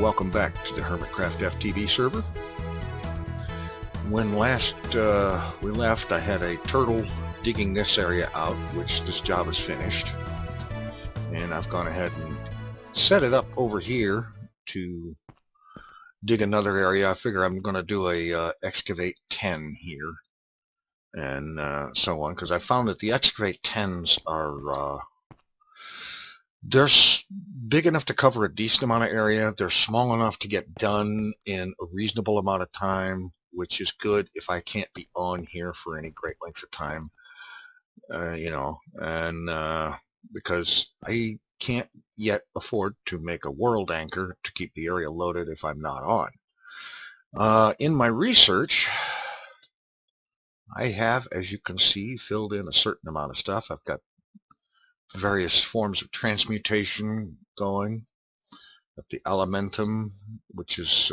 welcome back to the Hermitcraft FTB server. When last we left, I had a turtle digging this area out, which this job is finished. And I've gone ahead and set it up over here to dig another area. I figure I'm going to do a excavate 10 here and so on, because I found that the excavate 10s are they're big enough to cover a decent amount of area. They're small enough to get done in a reasonable amount of time, which is good if I can't be on here for any great length of time, because I can't yet afford to make a world anchor to keep the area loaded if I'm not on. In my research, I have, as you can see, filled in a certain amount of stuff. I've got various forms of transmutation going. Got the elementum, which is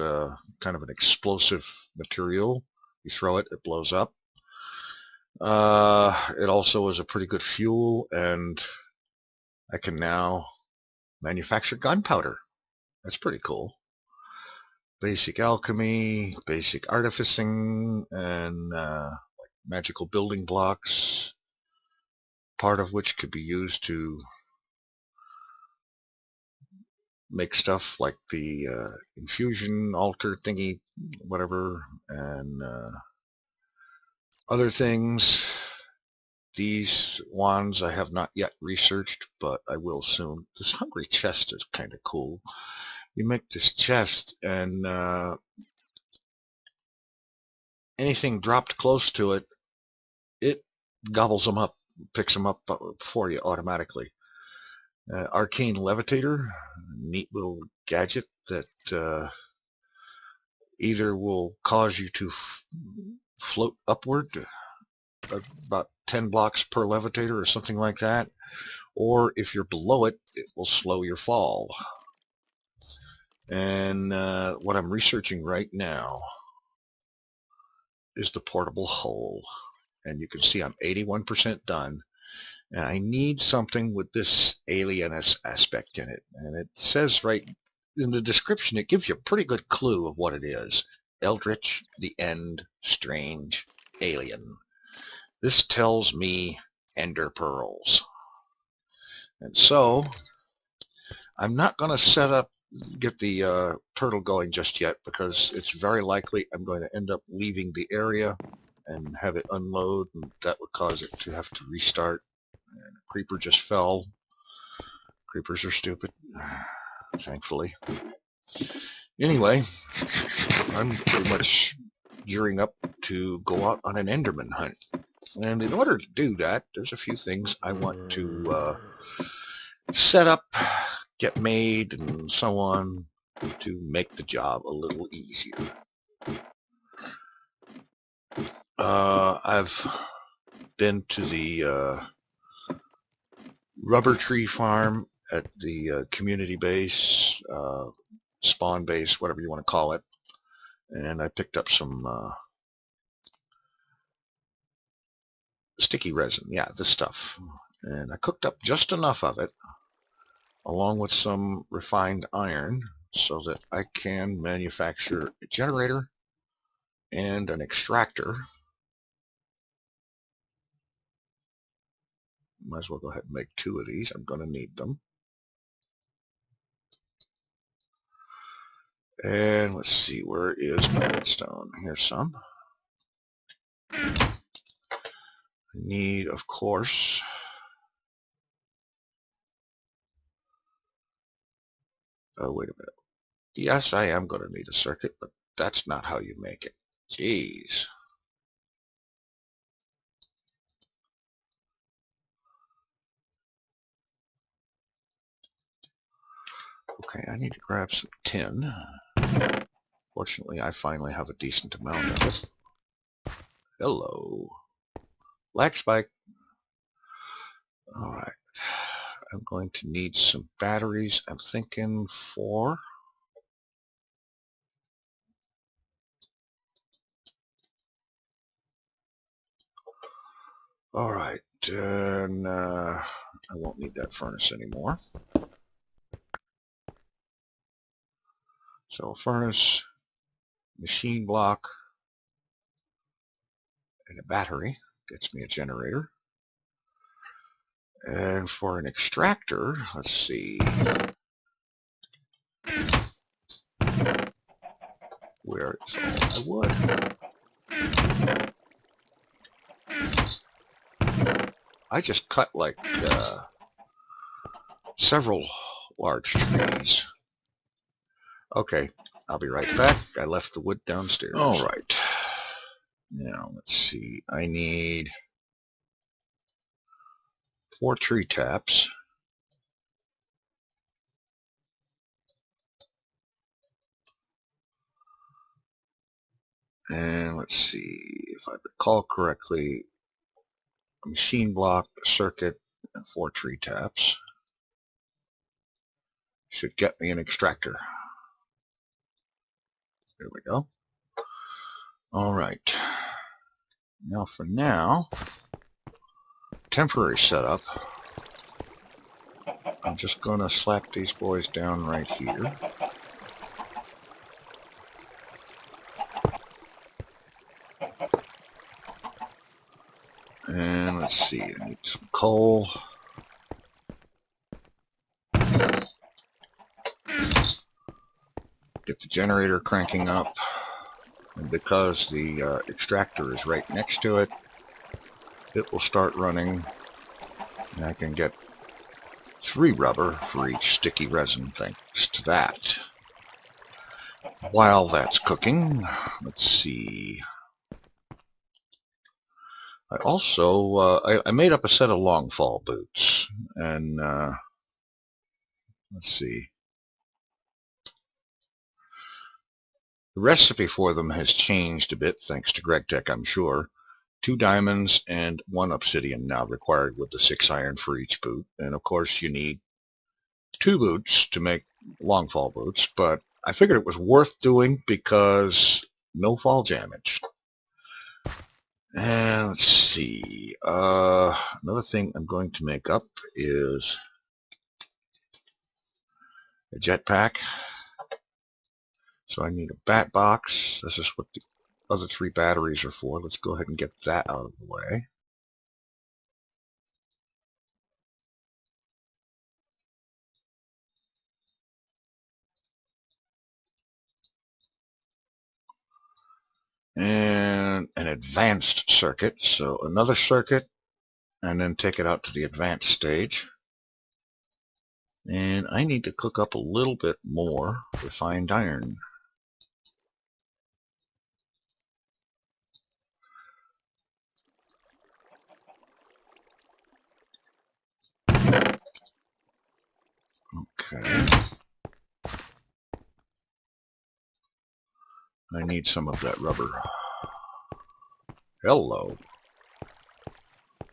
kind of an explosive material. You throw it, it blows up. It also is a pretty good fuel, and I can now manufacture gunpowder. That's pretty cool. Basic alchemy, basic artificing, and magical building blocks, part of which could be used to make stuff like the infusion altar thingy, whatever, and other things. These wands I have not yet researched, but I will soon. This hungry chest is kind of cool. You make this chest, and anything dropped close to it, it gobbles them up, picks them up for you automatically. Arcane levitator, neat little gadget that either will cause you to float upward about 10 blocks per levitator or something like that, or if you're below it, it will slow your fall. And what I'm researching right now is the portable hull, and you can see I'm 81% done. And I need something with this alienous aspect in it. And it says right in the description, it gives you a pretty good clue of what it is. Eldritch, the End, strange, alien. This tells me ender pearls. And so, I'm not going to get the turtle going just yet, because it's very likely I'm going to end up leaving the area and have it unload, and that would cause it to have to restart. And a creeper just fell. Creepers are stupid, thankfully. Anyway, I'm pretty much gearing up to go out on an Enderman hunt. And in order to do that, there's a few things I want to set up, get made, and so on to make the job a little easier. I've been to the rubber tree farm at the community base, spawn base, whatever you want to call it, and I picked up some sticky resin, this stuff, and I cooked up just enough of it along with some refined iron so that I can manufacture a generator and an extractor. Might as well go ahead and make 2 of these. I'm going to need them. And let's see, where is my redstone? Here's some. I need, of course, oh, wait a minute. Yes, I am going to need a circuit, but that's not how you make it. Jeez. Okay, I need to grab some tin. Fortunately, I finally have a decent amount of it. Hello. Lag spike. Alright. I'm going to need some batteries. I'm thinking 4. Alright, and I won't need that furnace anymore. So furnace, machine block, and a battery gets me a generator. And for an extractor, let's see. Where is all my wood? I just cut like several large trees. Okay, I'll be right back. I left the wood downstairs. All right. Now, let's see. I need 4 tree taps. And let's see, if I recall correctly, a machine block, a circuit, and 4 tree taps should get me an extractor. There we go. All right. Now for now, temporary setup. I'm just going to slap these boys down right here. And let's see, I need some coal. Get the generator cranking up. And because the extractor is right next to it, it will start running. And I can get 3 rubber for each sticky resin thanks to that. While that's cooking, let's see. I also, I made up a set of long fall boots, and let's see. The recipe for them has changed a bit, thanks to GregTech, I'm sure. 2 diamonds and 1 obsidian now required with the 6 iron for each boot, and of course you need 2 boots to make long fall boots, but I figured it was worth doing because no fall damage. And let's see, another thing I'm going to make up is a jetpack. So I need a bat box. This is what the other 3 batteries are for. Let's go ahead and get that out of the way. And an advanced circuit. So another circuit, and then take it out to the advanced stage. And I need to cook up a little bit more refined iron. Okay. I need some of that rubber. Hello.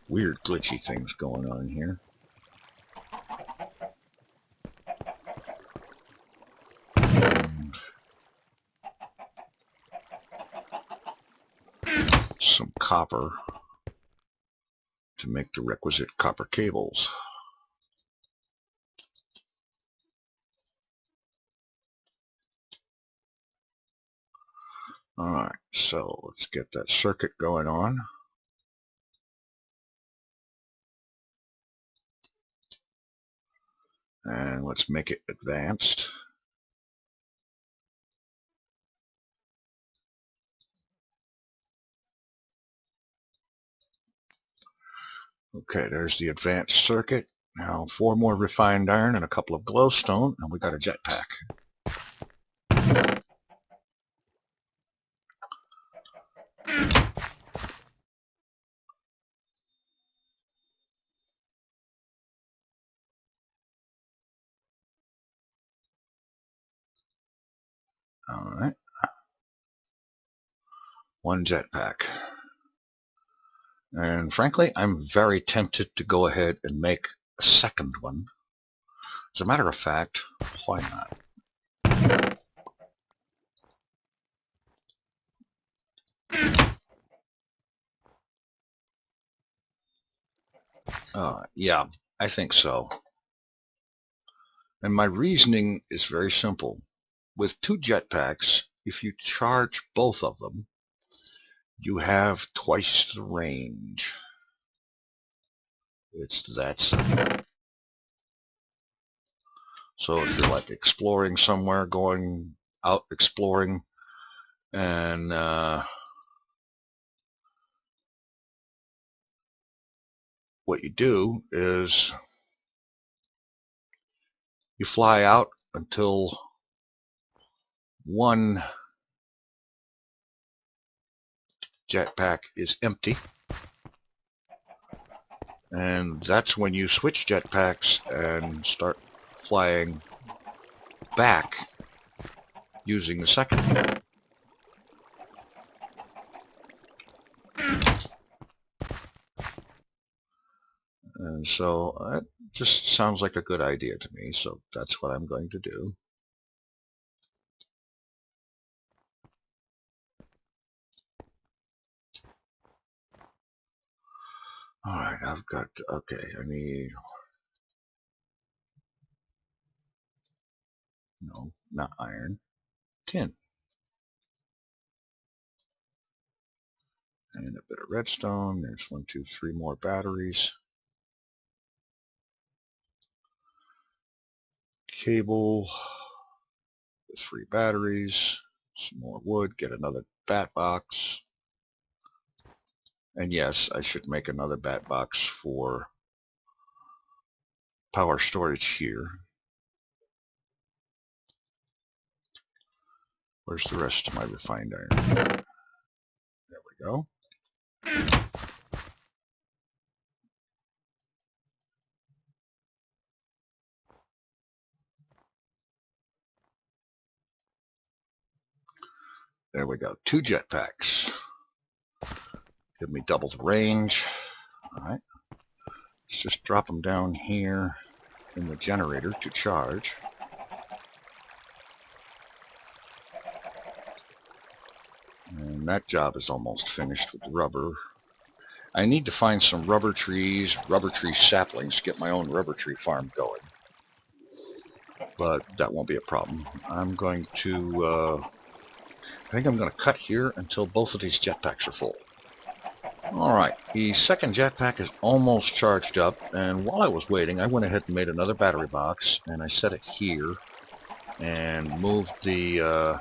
Weird glitchy things going on here. And some copper to make the requisite copper cables. Alright, so let's get that circuit going on. And let's make it advanced. Okay, there's the advanced circuit. Now 4 more refined iron and a couple of glowstone, and we got a jetpack. Alright. 1 jetpack. And frankly, I'm very tempted to go ahead and make a second one. As a matter of fact, why not? Yeah, I think so. And my reasoning is very simple. with 2 jetpacks, if you charge both of them, you have twice the range. It's that simple. So if you're like exploring somewhere, going out exploring, and what you do is you fly out until one jetpack is empty, and that's when you switch jetpacks and start flying back using the second one. And so that just sounds like a good idea to me, so that's what I'm going to do. Alright, I've got, okay, I need, no, not iron, tin. And a bit of redstone. There's 1, 2, 3 more batteries. Cable, 3 batteries, some more wood, get another bat box. And yes, I should make another bat box for power storage here. Where's the rest of my refined iron? There we go. There we go. 2 jetpacks. Give me double the range. Alright. Let's just drop them down here in the generator to charge. And that job is almost finished with rubber. I need to find some rubber tree saplings to get my own rubber tree farm going. But that won't be a problem. I'm going to, I think I'm going to cut here until both of these jetpacks are full. Alright, the second jetpack is almost charged up, and while I was waiting, I went ahead and made another battery box, and I set it here, and moved the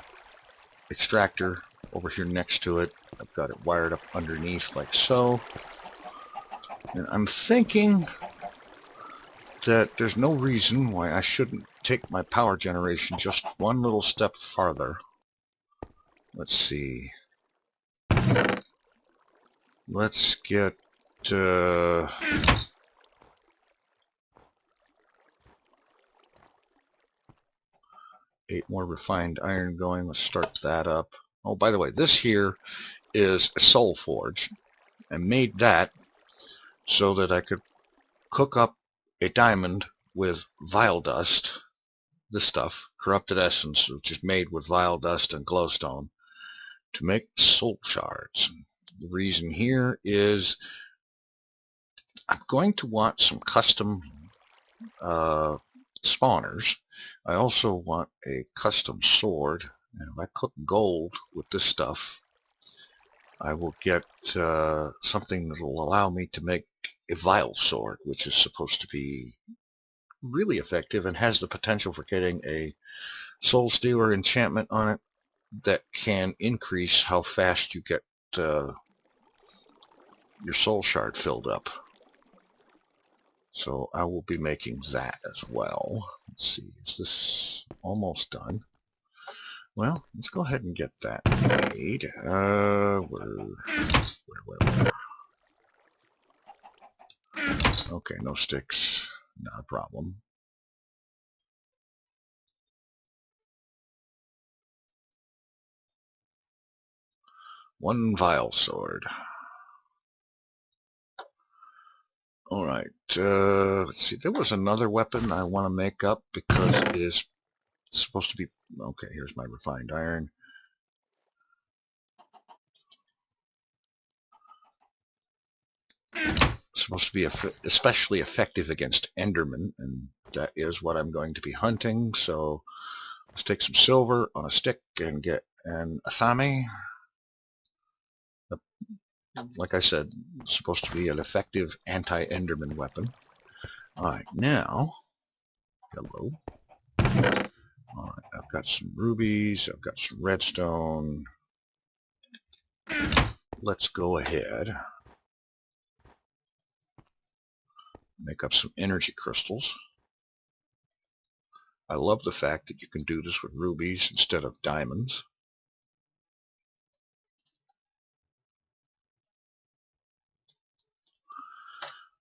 extractor over here next to it. I've got it wired up underneath like so. And I'm thinking that there's no reason why I shouldn't take my power generation just one little step farther. Let's see. Let's get 8 more refined iron going. Let's start that up. Oh, by the way, this here is a soul forge. I made that so that I could cook up a diamond with vile dust, this stuff, corrupted essence, which is made with vile dust and glowstone, to make soul shards. The reason here is I'm going to want some custom spawners. I also want a custom sword, and if I cook gold with this stuff, I will get something that will allow me to make a vile sword, which is supposed to be really effective and has the potential for getting a soul stealer enchantment on it that can increase how fast you get your soul shard filled up. So I will be making that as well. Let's see, is this almost done? Well, let's go ahead and get that made. Where? Okay, no sticks, not a problem. One vile sword. Alright, let's see, there was another weapon I want to make up because it is supposed to be, okay, here's my refined iron. It's supposed to be especially effective against Endermen, and that is what I'm going to be hunting, so Let's take some silver on a stick and get an athame. Like I said, it's supposed to be an effective anti-Enderman weapon. Alright, now, hello. Alright, I've got some rubies, I've got some redstone. Let's go ahead. Make up some energy crystals. I love the fact that you can do this with rubies instead of diamonds.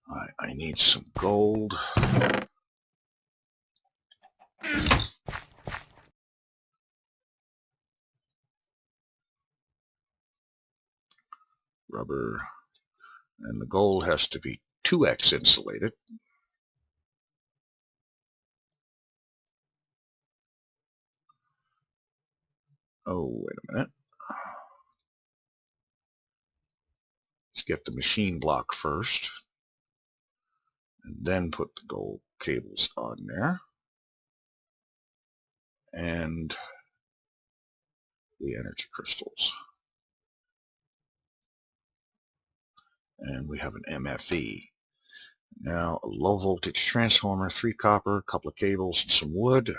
Alright, I need some gold. Rubber. And the gold has to be 2x insulated. Oh, wait a minute. Let's get the machine block first. And then put the gold cables on there. And the energy crystals. And we have an MFE. Now a low voltage transformer, 3 copper, a couple of cables, and some wood.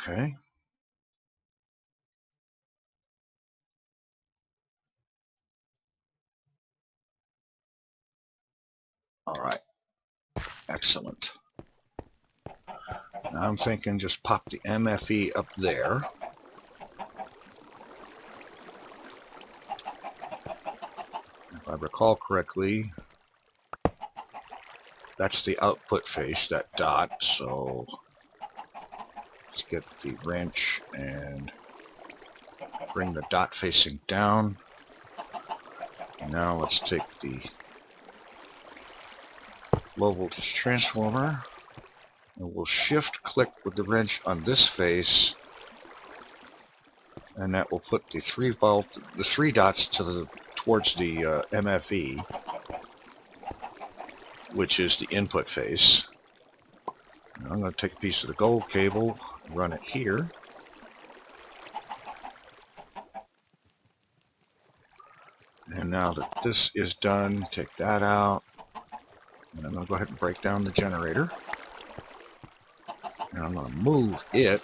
Okay. All right. Excellent. Now I'm thinking just pop the MFE up there. If I recall correctly, that's the output face, that dot. So let's get the wrench and bring the dot facing down. Now let's take the low voltage transformer and we'll shift click with the wrench on this face, and that will put the 3 dots towards the MFE, which is the input face. Now I'm going to take a piece of the gold cable, run it here. And now that this is done, take that out. And I'm going to go ahead and break down the generator. And I'm going to move it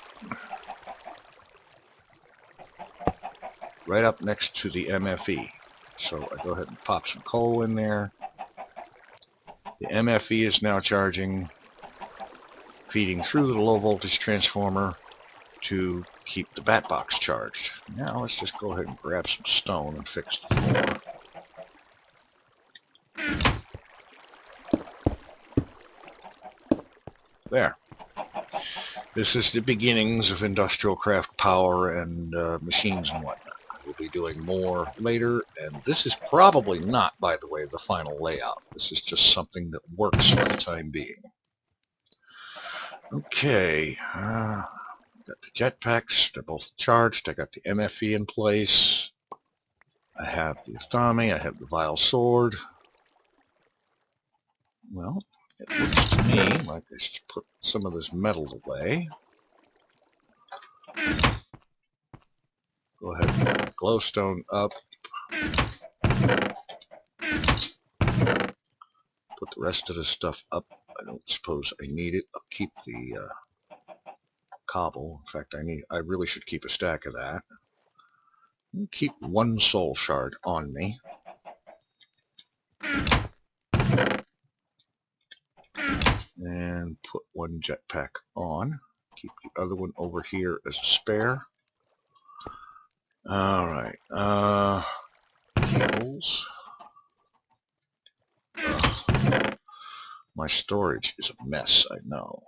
right up next to the MFE. So I go ahead and pop some coal in there. The MFE is now charging, feeding through the low voltage transformer to keep the bat box charged. Now let's just go ahead and grab some stone and fix the floor. There. This is the beginnings of industrial craft power and machines and whatnot. We'll be doing more later, and this is probably not, by the way, the final layout. This is just something that works for the time being. Okay, got the jetpacks, they're both charged. I got the MFE in place. I have the athame, I have the vile sword. Well, it looks to me like I should put some of this metal away. Go ahead and put the glowstone up. Put the rest of the stuff up. I don't suppose I need it. I'll keep the cobble. In fact, I really should keep a stack of that. I'll keep 1 soul shard on me. And put 1 jetpack on. Keep the other one over here as a spare. Alright, cables. My storage is a mess, I know.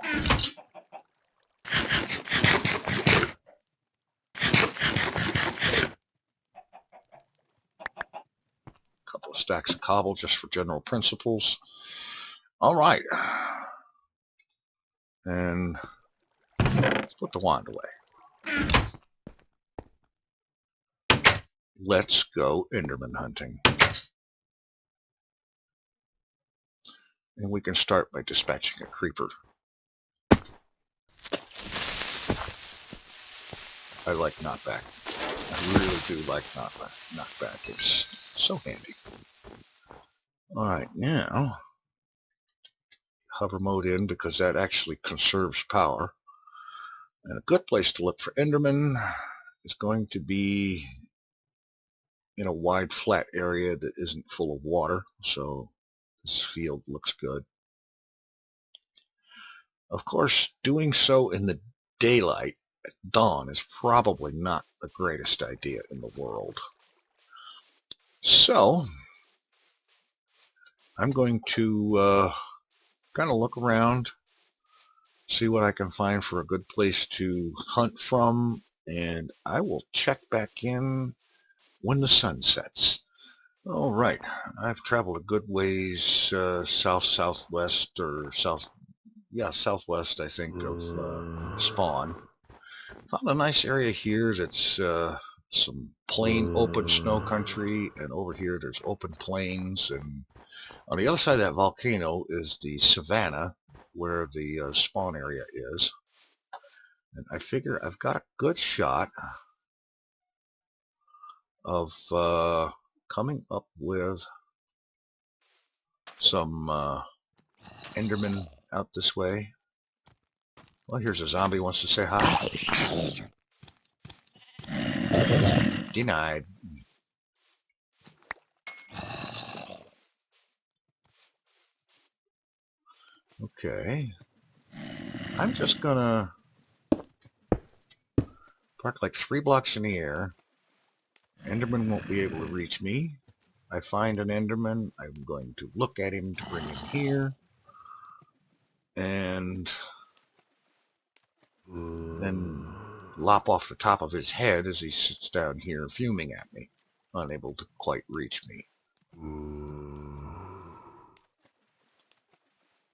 Couple of stacks of cobble just for general principles. Alright. And let's put the wand away. Let's go Enderman hunting. And we can start by dispatching a creeper. I like knockback. I really do like knockback. It's so handy. Alright, now hover mode in because that actually conserves power. And a good place to look for Enderman is going to be in a wide flat area that isn't full of water, so this field looks good. Of course, doing so in the daylight at dawn is probably not the greatest idea in the world. So I'm going to kind of look around, see what I can find for a good place to hunt from, and I will check back in when the sun sets. All right, I've traveled a good ways southwest or southwest, I think, of spawn. Found a nice area here that's some plain open snow country, and over here there's open plains, and on the other side of that volcano is the savanna where the spawn area is. And I figure I've got a good shot of coming up with some Enderman out this way. Well, here's a zombie who wants to say hi. Denied. Okay. I'm just gonna park like 3 blocks in the air. Enderman won't be able to reach me. I find an Enderman, I'm going to look at him to bring him here. And then lop off the top of his head as he sits down here fuming at me, unable to quite reach me.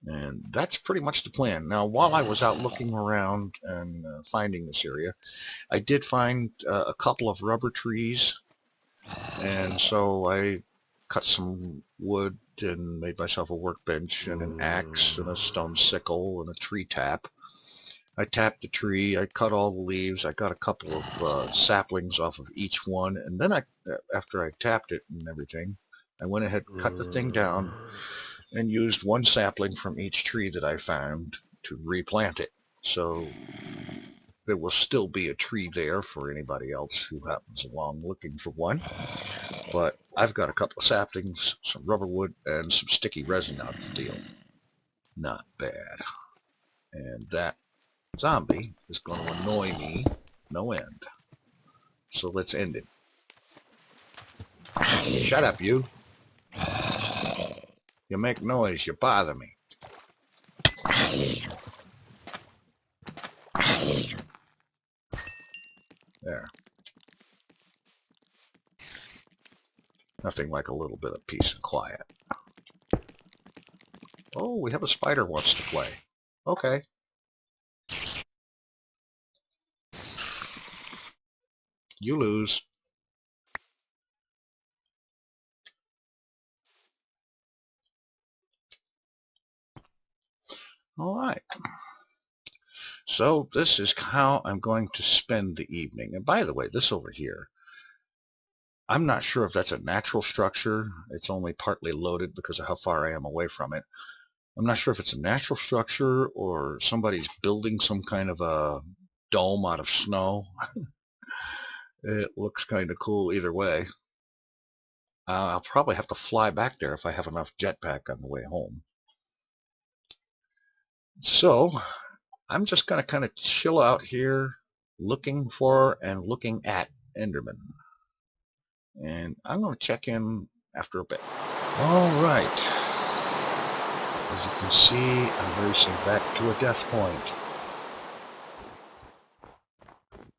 And that's pretty much the plan. Now, while I was out looking around and finding this area, I did find a couple of rubber trees, and so I cut some wood and made myself a workbench and an axe and a stone sickle and a tree tap. I tapped the tree, I cut all the leaves, I got a couple of saplings off of each one, and then after I tapped it and everything, I went ahead and cut the thing down and used one sapling from each tree that I found to replant it. So there will still be a tree there for anybody else who happens along looking for one. But I've got a couple of saplings, some rubber wood, and some sticky resin out of the deal. Not bad. And that zombie is going to annoy me no end. So let's end it. Shut up, you. You make noise, you bother me. There. Nothing like a little bit of peace and quiet. Oh, we have a spider wants to play. Okay. You lose. All right. So this is how I'm going to spend the evening. And by the way, this over here, I'm not sure if that's a natural structure. It's only partly loaded because of how far I am away from it. I'm not sure if it's a natural structure or somebody's building some kind of a dome out of snow. It looks kind of cool either way. I'll probably have to fly back there if I have enough jetpack on the way home. So I'm just going to kind of chill out here looking for and looking at Enderman. And I'm going to check in after a bit. All right. As you can see, I'm racing back to a death point.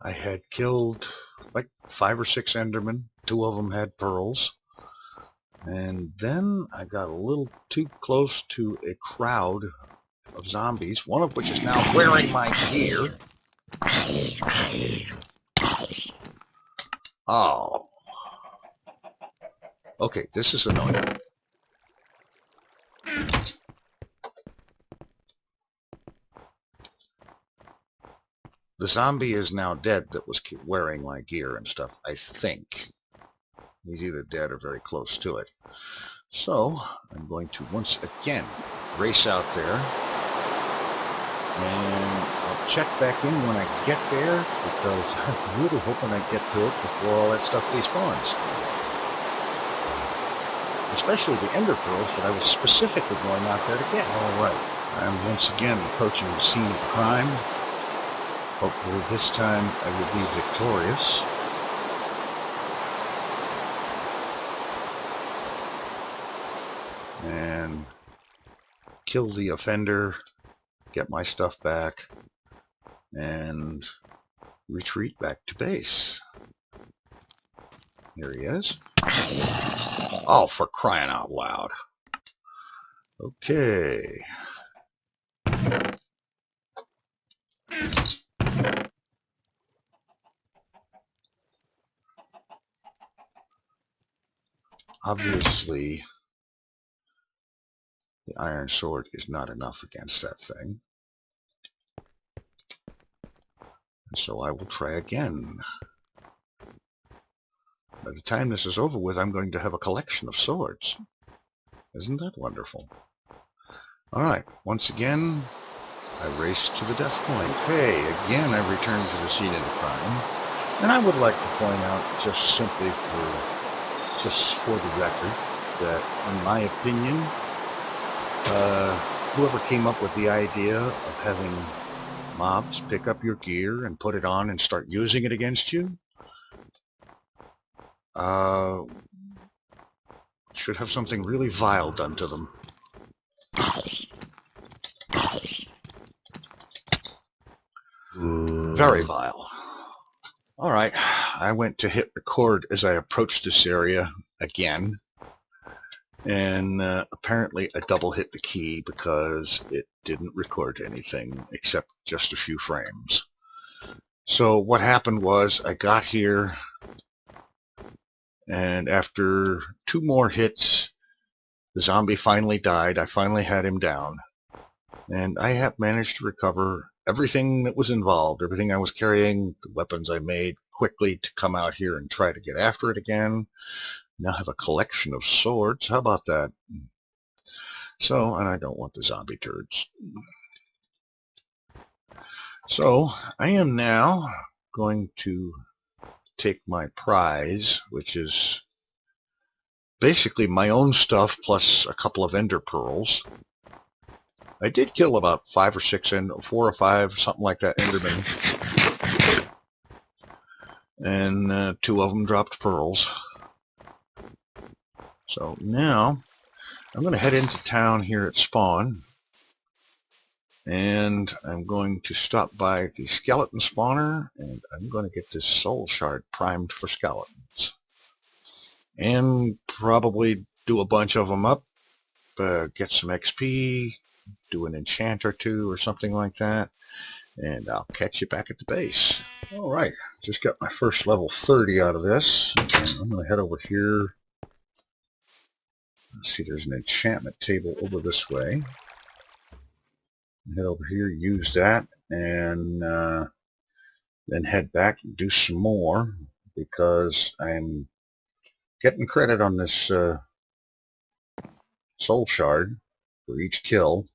I had killed like 5 or 6 Endermen. 2 of them had pearls. And then I got a little too close to a crowd of zombies, one of which is now wearing my gear. Oh. Okay, this is annoying. the zombie is now dead that was wearing my gear and stuff, I think. He's either dead or very close to it. So, I'm going to once again race out there. And I'll check back in when I get there, because I'm really hoping I get to it before all that stuff despawns. Especially the ender pearls that I was specifically going out there to get. Alright, I'm once again approaching the scene of crime. Hopefully this time I will be victorious. And kill the offender, get my stuff back, and retreat back to base. Here he is. Oh, for crying out loud. Okay. Obviously, the iron sword is not enough against that thing. And so I will try again. By the time this is over with, I'm going to have a collection of swords. Isn't that wonderful? Alright, once again, I race to the death point. Hey, again I return to the scene of the crime. And I would like to point out, just simply for the record, that in my opinion, whoever came up with the idea of having mobs pick up your gear and put it on and start using it against you, should have something really vile done to them. Very vile. Alright, I went to hit record as I approached this area again, and apparently I double hit the key because it didn't record anything except just a few frames. So what happened was I got here, and after 2 more hits, the zombie finally died. I finally had him down. And I have managed to recover everything that was involved, everything I was carrying, the weapons I made quickly to come out here and try to get after it again. Now I have a collection of swords. How about that? So, and I don't want the zombie turds. So, I am now going to take my prize, which is basically my own stuff plus a couple of ender pearls. I did kill about 5 or 6 and 4 or 5, something like that, endermen, and 2 of them dropped pearls. So now I'm going to head into town here at spawn, and I'm going to stop by the skeleton spawner, and I'm going to get this soul shard primed for skeletons, and probably do a bunch of them up, get some XP, do an enchant or 2 or something like that, and I'll catch you back at the base. Alright, just got my first level 30 out of this, and I'm going to head over here. Let's see, there's an enchantment table over this way. Head over here, use that, and then head back and do some more, because I'm getting credit on this soul shard for each kill,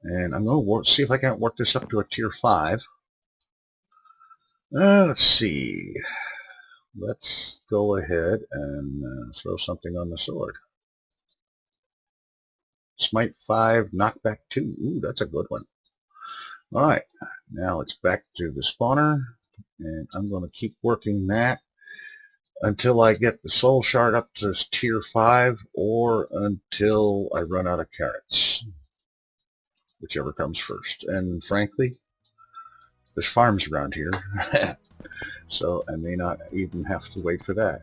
and I'm going to see if I can't work this up to a tier 5. Let's see. Let's go ahead and throw something on the sword. Smite 5, knockback 2. Ooh, that's a good one. Alright, now it's back to the spawner, and I'm going to keep working that until I get the soul shard up to tier 5, or until I run out of carrots. Whichever comes first. And frankly, there's farms around here, so I may not even have to wait for that.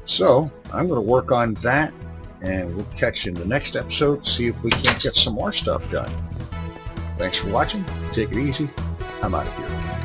So, I'm going to work on that, and we'll catch you in the next episode, see if we can't get some more stuff done. Thanks for watching. Take it easy. I'm out of here.